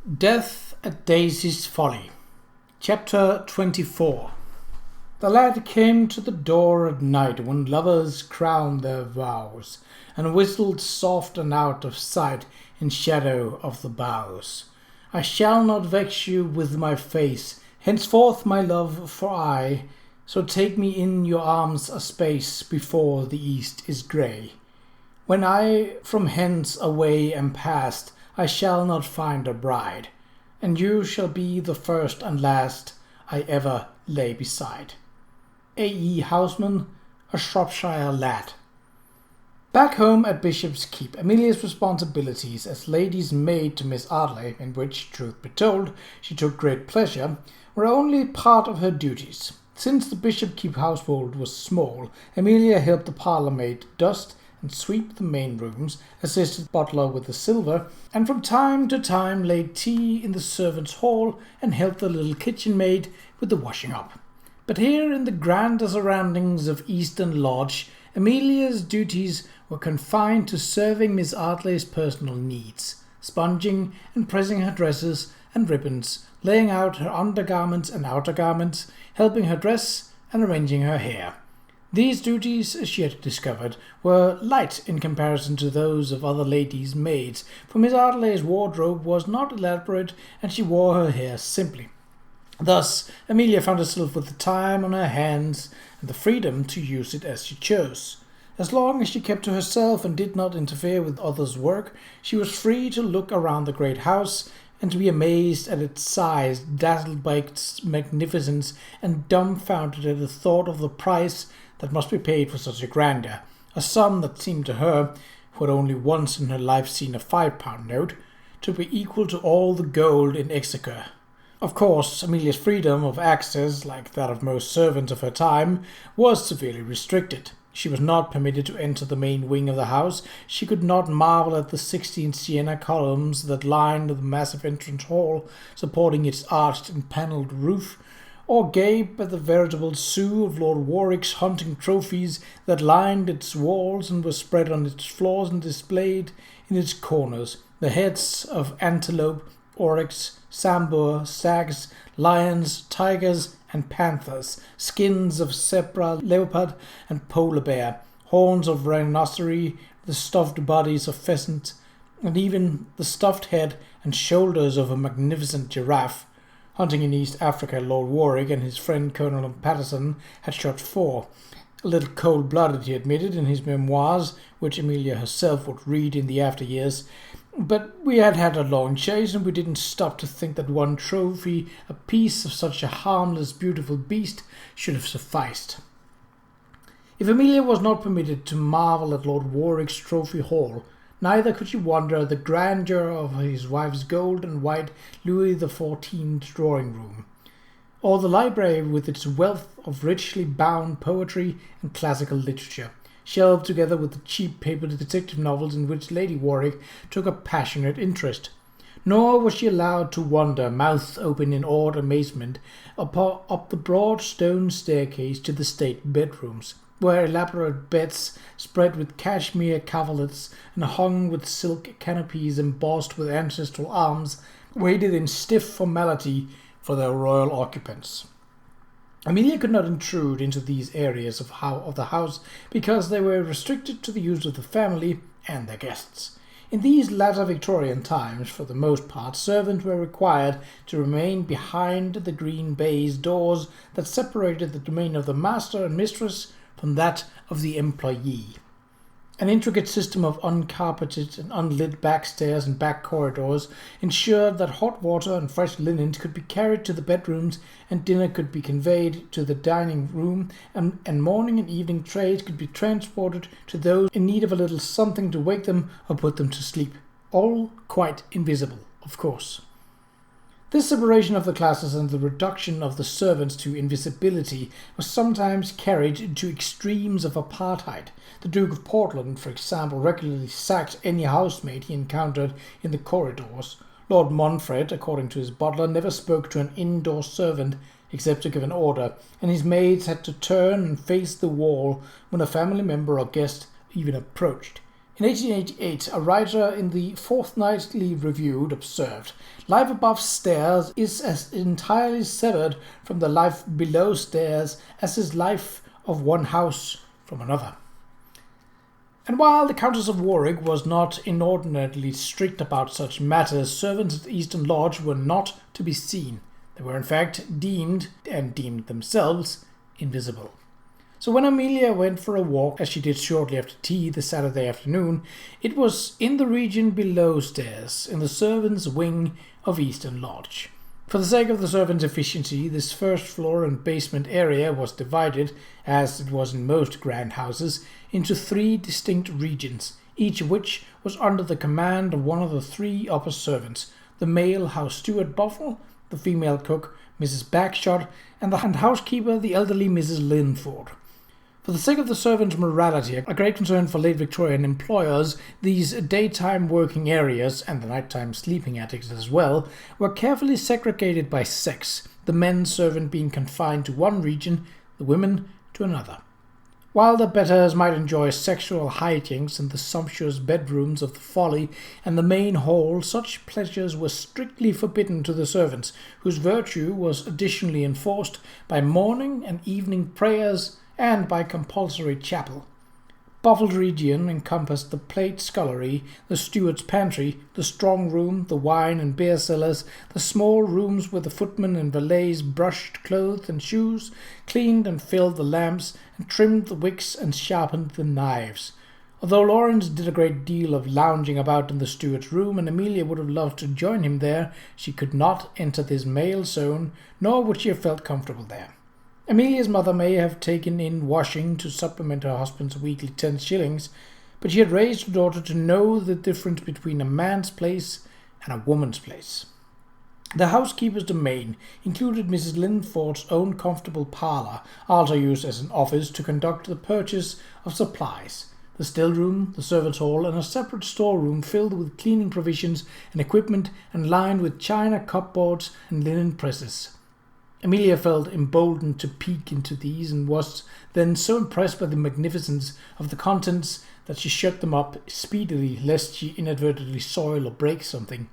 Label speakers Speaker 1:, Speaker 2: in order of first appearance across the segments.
Speaker 1: Death at Daisy's Folly. Chapter 24. The lad came to the door at night when lovers crowned their vows, and whistled soft and out of sight in shadow of the boughs. I shall not vex you with my face, henceforth my love for aye, so take me in your arms a space before the east is grey. When I from hence away am past, I shall not find a bride, and you shall be the first and last I ever lay beside. A.E. Houseman, a Shropshire lad. Back home at Bishop's Keep, Amelia's responsibilities as lady's maid to Miss Ardley, in which, truth be told, she took great pleasure, were only part of her duties. Since the Bishop Keep household was small, Amelia helped the parlour maid dust and sweep the main rooms, assisted butler with the silver, and from time to time laid tea in the servants' hall and helped the little kitchen maid with the washing up. But here in the grander surroundings of Eastern Lodge, Amelia's duties were confined to serving Miss Ardley's personal needs, sponging and pressing her dresses and ribbons, laying out her undergarments and outer garments, helping her dress and arranging her hair. These duties, as she had discovered, were light in comparison to those of other ladies' maids, for Miss Ardley's wardrobe was not elaborate and she wore her hair simply. Thus, Amelia found herself with the time on her hands and the freedom to use it as she chose. As long as she kept to herself and did not interfere with others' work, she was free to look around the great house and to be amazed at its size, dazzled by its magnificence, and dumbfounded at the thought of the price that must be paid for such a grandeur, a sum that seemed to her, who had only once in her life seen a £5 note, to be equal to all the gold in Exeter. Of course, Amelia's freedom of access, like that of most servants of her time, was severely restricted. She was not permitted to enter the main wing of the house. She could not marvel at the 16 sienna columns that lined the massive entrance hall, supporting its arched and panelled roof, or gape at the veritable zoo of Lord Warwick's hunting trophies that lined its walls and were spread on its floors and displayed in its corners, the heads of antelope, oryx, sambur, stags, lions, tigers, and panthers, skins of zebra, leopard, and polar bear, horns of rhinoceros, the stuffed bodies of pheasant, and even the stuffed head and shoulders of a magnificent giraffe. Hunting in East Africa, Lord Warwick and his friend Colonel Patterson had shot 4. A little cold-blooded, he admitted in his memoirs, which Amelia herself would read in the after years. But we had had a long chase, and we didn't stop to think that one trophy, a piece of such a harmless, beautiful beast, should have sufficed. If Amelia was not permitted to marvel at Lord Warwick's trophy hall, neither could she wonder at the grandeur of his wife's gold and white Louis XIV drawing-room, or the library with its wealth of richly bound poetry and classical literature, shelved together with the cheap paper detective novels in which Lady Warwick took a passionate interest. Nor was she allowed to wander, mouth open in awed amazement, up the broad stone staircase to the state bedrooms, where elaborate beds spread with cashmere coverlets and hung with silk canopies embossed with ancestral arms waited in stiff formality for their royal occupants. Amelia could not intrude into these areas of the house because they were restricted to the use of the family and their guests. In these latter Victorian times, for the most part, servants were required to remain behind the green baize doors that separated the domain of the master and mistress from that of the employee. An intricate system of uncarpeted and unlit back stairs and back corridors ensured that hot water and fresh linens could be carried to the bedrooms, and dinner could be conveyed to the dining room, and morning and evening trays could be transported to those in need of a little something to wake them or put them to sleep. All quite invisible, of course. This separation of the classes and the reduction of the servants to invisibility was sometimes carried to extremes of apartheid. The Duke of Portland, for example, regularly sacked any housemaid he encountered in the corridors. Lord Montfred, according to his butler, never spoke to an indoor servant except to give an order, and his maids had to turn and face the wall when a family member or guest even approached. In 1888, a writer in the Fortnightly Review observed, "Life above stairs is as entirely severed from the life below stairs as is life of one house from another." And while the Countess of Warwick was not inordinately strict about such matters, servants at Eastern Lodge were not to be seen. They were in fact deemed themselves, invisible. So when Amelia went for a walk, as she did shortly after tea the Saturday afternoon, it was in the region below stairs, in the servants' wing of Eastern Lodge. For the sake of the servants' efficiency, this first floor and basement area was divided, as it was in most grand houses, into 3 distinct regions, each of which was under the command of one of the 3 upper servants, the male house steward Buffle, the female cook Mrs. Bagshot, and the housekeeper the elderly Mrs. Linford. For the sake of the servants' morality, a great concern for late Victorian employers, these daytime working areas, and the nighttime sleeping attics as well, were carefully segregated by sex, the men servant being confined to one region, the women to another. While the betters might enjoy sexual hijinks in the sumptuous bedrooms of the Folly and the main hall, such pleasures were strictly forbidden to the servants, whose virtue was additionally enforced by morning and evening prayers and by compulsory chapel. Buffled region encompassed the plate scullery, the steward's pantry, the strong room, the wine and beer cellars, the small rooms where the footmen and valets brushed clothes and shoes, cleaned and filled the lamps, and trimmed the wicks and sharpened the knives. Although Lawrence did a great deal of lounging about in the steward's room, and Amelia would have loved to join him there, she could not enter this male zone, nor would she have felt comfortable there. Amelia's mother may have taken in washing to supplement her husband's weekly 10 shillings, but she had raised her daughter to know the difference between a man's place and a woman's place. The housekeeper's domain included Mrs. Linford's own comfortable parlour, also used as an office to conduct the purchase of supplies, the still-room, the servants' hall, and a separate storeroom filled with cleaning provisions and equipment and lined with china cupboards and linen presses. Amelia felt emboldened to peek into these, and was then so impressed by the magnificence of the contents that she shut them up speedily, lest she inadvertently soil or break something.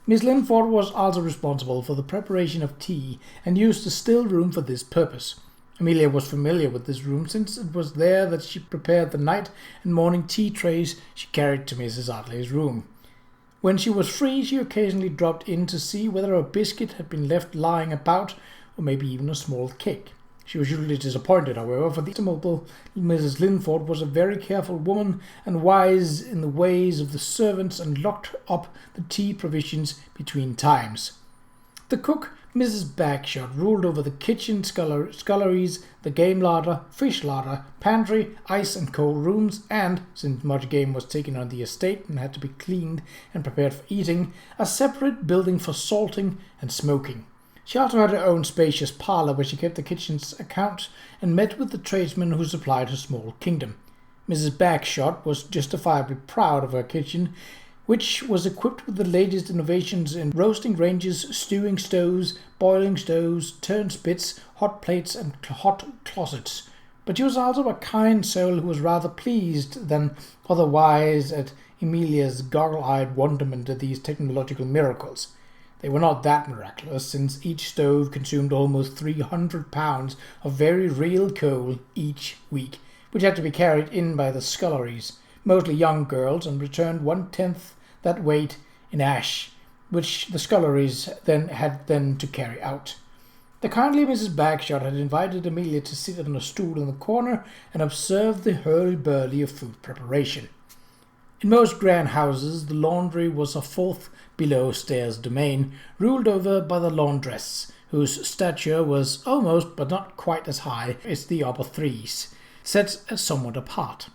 Speaker 1: Miss Linford was also responsible for the preparation of tea, and used the still room for this purpose. Amelia was familiar with this room, since it was there that she prepared the night and morning tea trays she carried to Mrs. Ottley's room. When she was free, she occasionally dropped in to see whether a biscuit had been left lying about, or maybe even a small cake. She was usually disappointed, however, for the estimable Mrs. Linford was a very careful woman and wise in the ways of the servants, and locked up the tea provisions between times. The cook, Mrs. Bagshot, ruled over the kitchen, sculleries, the game larder, fish larder, pantry, ice and cold rooms, and, since much game was taken on the estate and had to be cleaned and prepared for eating, a separate building for salting and smoking. She also had her own spacious parlour, where she kept the kitchen's account and met with the tradesmen who supplied her small kingdom. Mrs. Bagshot was justifiably proud of her kitchen, which was equipped with the latest innovations in roasting ranges, stewing stoves, boiling stoves, turnspits, hot plates, and hot closets. But she was also a kind soul who was rather pleased than otherwise at Amelia's goggle-eyed wonderment at these technological miracles. They were not that miraculous, since each stove consumed almost 300 pounds of very real coal each week, which had to be carried in by the sculleries, mostly young girls, and returned 1/10 that weight in ash, which the sculleries had to carry out. The kindly Mrs. Bagshot had invited Amelia to sit on a stool in the corner and observe the hurly-burly of food preparation. In most grand houses, the laundry was a 4th below-stairs domain, ruled over by the laundress, whose stature was almost but not quite as high as the upper 3s, set somewhat apart.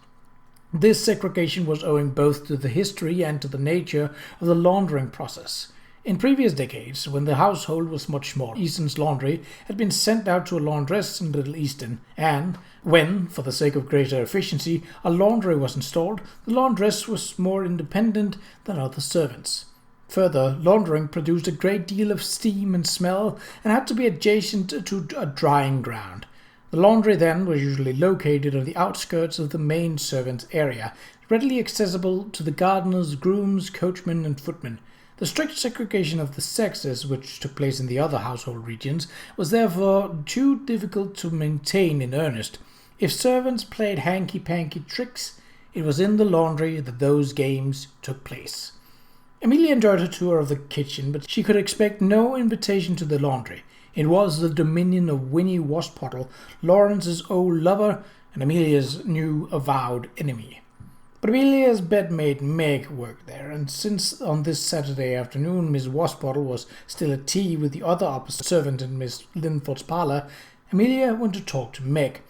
Speaker 1: This segregation was owing both to the history and to the nature of the laundering process. In previous decades, when the household was much smaller, Easton's laundry had been sent out to a laundress in Little Easton, and when, for the sake of greater efficiency, a laundry was installed, the laundress was more independent than other servants. Further, laundering produced a great deal of steam and smell, and had to be adjacent to a drying ground. The laundry then was usually located on the outskirts of the main servants' area, readily accessible to the gardeners, grooms, coachmen, and footmen. The strict segregation of the sexes, which took place in the other household regions, was therefore too difficult to maintain in earnest. If servants played hanky-panky tricks, it was in the laundry that those games took place. Amelia enjoyed her tour of the kitchen, but she could expect no invitation to the laundry. It was the dominion of Winnie Washbottle, Lawrence's old lover, and Amelia's new avowed enemy. But Amelia's bedmaid Meg worked there, and since on this Saturday afternoon Miss Washbottle was still at tea with the other opposite servant in Miss Linford's parlour, Amelia went to talk to Meg.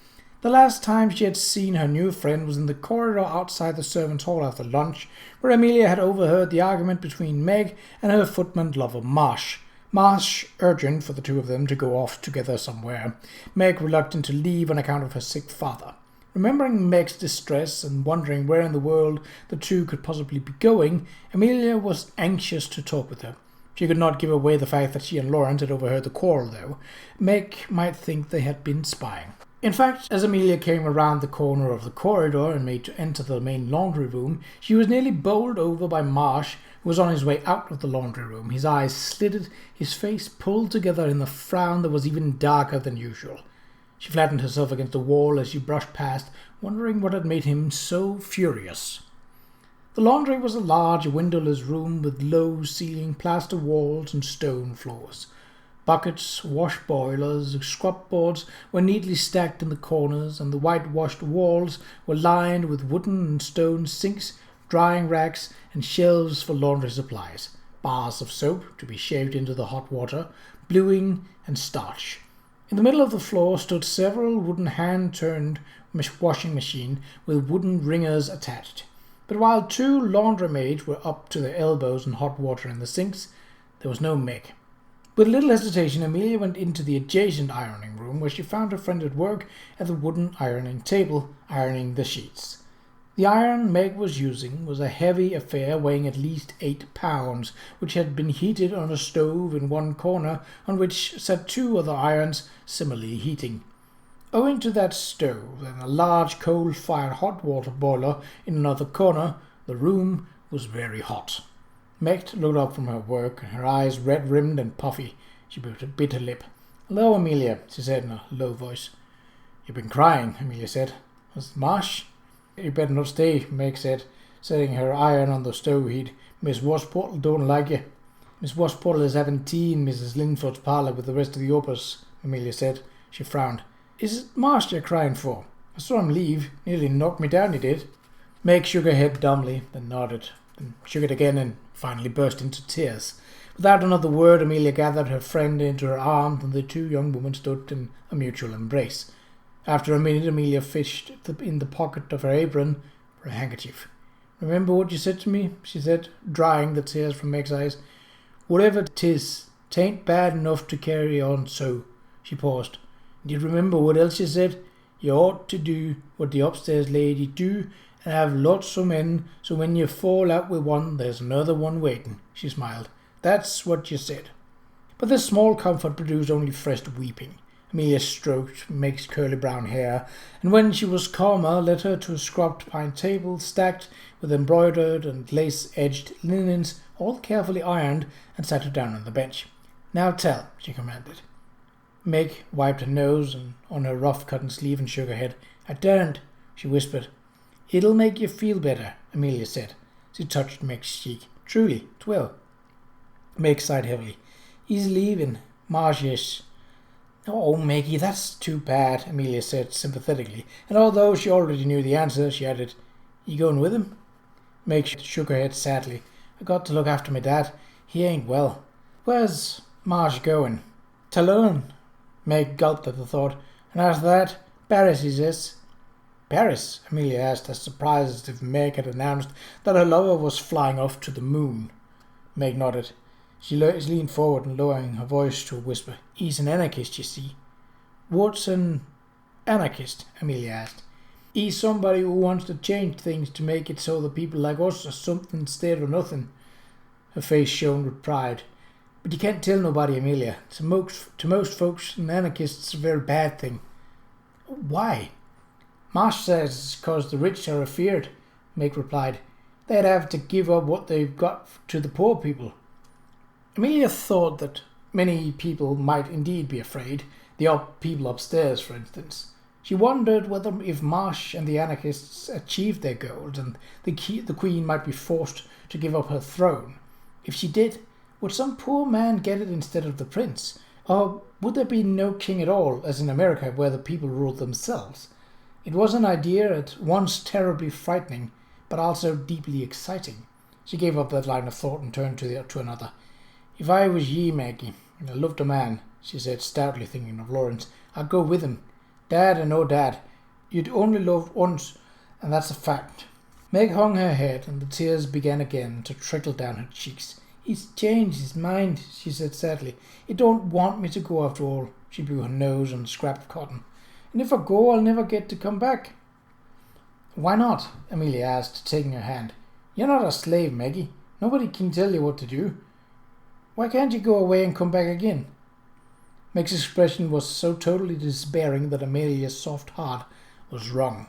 Speaker 1: The last time she had seen her new friend was in the corridor outside the servants' hall after lunch, where Amelia had overheard the argument between Meg and her footman lover Marsh. Marsh urgent for the two of them to go off together somewhere, Meg reluctant to leave on account of her sick father. Remembering Meg's distress and wondering where in the world the two could possibly be going, Amelia was anxious to talk with her. She could not give away the fact that she and Lawrence had overheard the quarrel, though. Meg might think they had been spying. In fact, as Amelia came around the corner of the corridor and made to enter the main laundry room, she was nearly bowled over by Marsh, who was on his way out of the laundry room, his eyes slitted, his face pulled together in a frown that was even darker than usual. She flattened herself against the wall as she brushed past, wondering what had made him so furious. The laundry was a large windowless room with low-ceiling plaster walls and stone floors. Buckets, wash boilers, scrub boards were neatly stacked in the corners, and the whitewashed walls were lined with wooden and stone sinks, drying racks, and shelves for laundry supplies, bars of soap to be shaved into the hot water, bluing, and starch. In the middle of the floor stood several wooden hand-turned washing machines with wooden ringers attached. But while two laundry maids were up to their elbows in hot water in the sinks, there was no Meg. With little hesitation, Amelia went into the adjacent ironing room, where she found her friend at work at the wooden ironing table, ironing the sheets. The iron Meg was using was a heavy affair weighing at least 8 pounds, which had been heated on a stove in one corner, on which sat two other irons, similarly heating. Owing to that stove and a large coal-fired hot water boiler in another corner, the room was very hot. Meg looked up from her work, her eyes red-rimmed and puffy. She bit her lip. "Hello, Amelia," she said in a low voice. "You've been crying," Amelia said. "Was it Marsh?" "You better not stay," Meg said, setting her iron on the stove heat. "Miss Washbottle don't like you." "Miss Washbottle is having tea in Mrs. Linford's parlour with the rest of the opers," Amelia said. She frowned. "Is it Marsh you're crying for? I saw him leave. Nearly knocked me down, he did." Meg shook her head dumbly, then nodded, then shook it again and finally burst into tears. Without another word, Amelia gathered her friend into her arms, and the two young women stood in a mutual embrace. After a minute, Amelia fished in the pocket of her apron for a handkerchief. "Remember what you said to me?" she said, drying the tears from Meg's eyes. "Whatever 'tis, 'tain't bad enough to carry on so." She paused. "Do you remember what else you said? You ought to do what the upstairs lady do, and have lots of men, so when you fall out with one, there's another one waiting." She smiled. "That's what you said." But this small comfort produced only fresh weeping. Amelia stroked Meg's curly brown hair, and when she was calmer, led her to a scrubbed pine table stacked with embroidered and lace-edged linens, all carefully ironed, and sat her down on the bench. "Now tell," she commanded. Meg wiped her nose and on her rough cotton sleeve and shook her head. "I daren't," she whispered. "It'll make you feel better," Amelia said. She touched Meg's cheek. "Truly, 'twill." Meg sighed heavily. "He's leaving. Marsh is." "Oh, Maggie, that's too bad," Amelia said sympathetically, and although she already knew the answer, she added, "You going with him?" Meg shook her head sadly. "I got to look after my dad. He ain't well." "Where's Marsh going?" "Talone." Meg gulped at the thought. "And after that, Paris, he says." "Paris?" Amelia asked, as surprised as if Meg had announced that her lover was flying off to the moon. Meg nodded. She leaned forward and lowering her voice to a whisper. "He's an anarchist, you see." "What's an anarchist?" Amelia asked. "He's somebody who wants to change things to make it so that people like us are something instead of nothing." Her face shone with pride. "But you can't tell nobody, Amelia. To most folks, an anarchist's a very bad thing." Why? Marsh says it's 'cause the rich are afeard, Meg replied. They'd have to give up what they've got to the poor people. Amelia thought that many people might indeed be afraid, the people upstairs, for instance. She wondered whether if Marsh and the anarchists achieved their goals and the Queen might be forced to give up her throne. If she did, would some poor man get it instead of the prince? Or would there be no king at all, as in America, where the people ruled themselves? It was an idea at once terribly frightening, but also deeply exciting. She gave up that line of thought and turned to another. If I was ye, Maggie, and I loved a man, she said, stoutly thinking of Lawrence, I'd go with him. Dad or no dad, you'd only loved once, and that's a fact. Meg hung her head, and the tears began again to trickle down her cheeks. He's changed his mind, she said sadly. He don't want me to go after all. She blew her nose on a scrap of cotton. And if I go, I'll never get to come back. Why not? Amelia asked, taking her hand. You're not a slave, Maggie. Nobody can tell you what to do. Why can't you go away and come back again? Meg's expression was so totally despairing that Amelia's soft heart was wrung.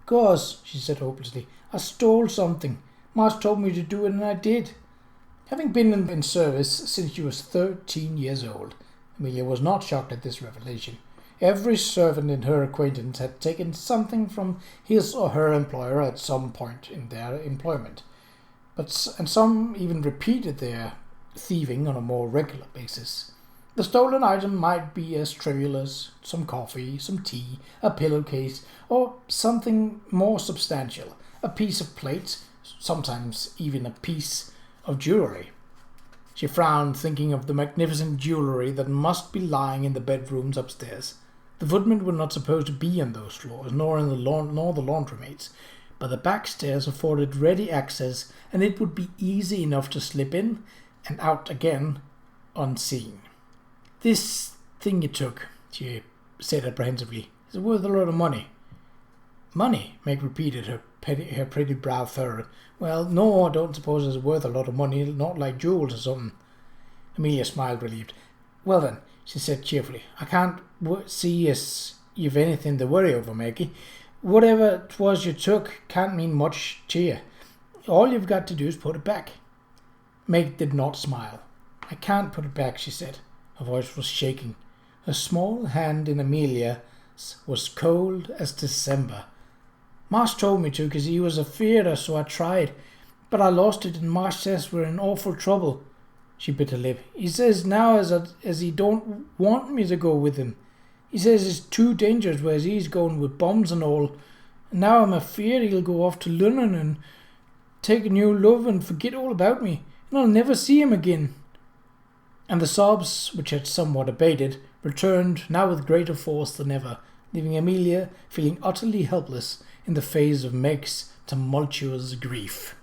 Speaker 1: "'Cause," she said hopelessly, "I stole something. Marsh told me to do it and I did." Having been in service since she was 13 years old, Amelia was not shocked at this revelation. Every servant in her acquaintance had taken something from his or her employer at some point in their employment, and some even repeated their thieving on a more regular basis. The stolen item might be as trivial as some coffee, some tea, a pillowcase, or something more substantial, a piece of plate, sometimes even a piece of jewellery. She frowned, thinking of the magnificent jewellery that must be lying in the bedrooms upstairs. The footmen were not supposed to be on those floors, nor the laundromaids, but the back stairs afforded ready access, and it would be easy enough to slip in and out again unseen. "This thing you took," she said apprehensively, "is worth a lot of money." "Money?" Meg repeated, her pretty brow furrowed. "Well, no, I don't suppose it's worth a lot of money, not like jewels or something." Amelia smiled, relieved. "Well then," she said cheerfully, "I can't see as you've anything to worry over, Maggie. Whatever 'twas you took can't mean much to you. All you've got to do is put it back." Meg did not smile. "I can't put it back," she said. Her voice was shaking. Her small hand in Amelia's was cold as December. "Marsh told me to, 'cause he was afeard her, so I tried. But I lost it, and Marsh says we're in awful trouble." She bit her lip. "He says now as he don't want me to go with him. He says it's too dangerous where he's going with bombs and all. And now I'm afeard he'll go off to London and take a new love and forget all about me, and I'll never see him again." And the sobs, which had somewhat abated, returned now with greater force than ever, leaving Amelia feeling utterly helpless in the face of Meg's tumultuous grief.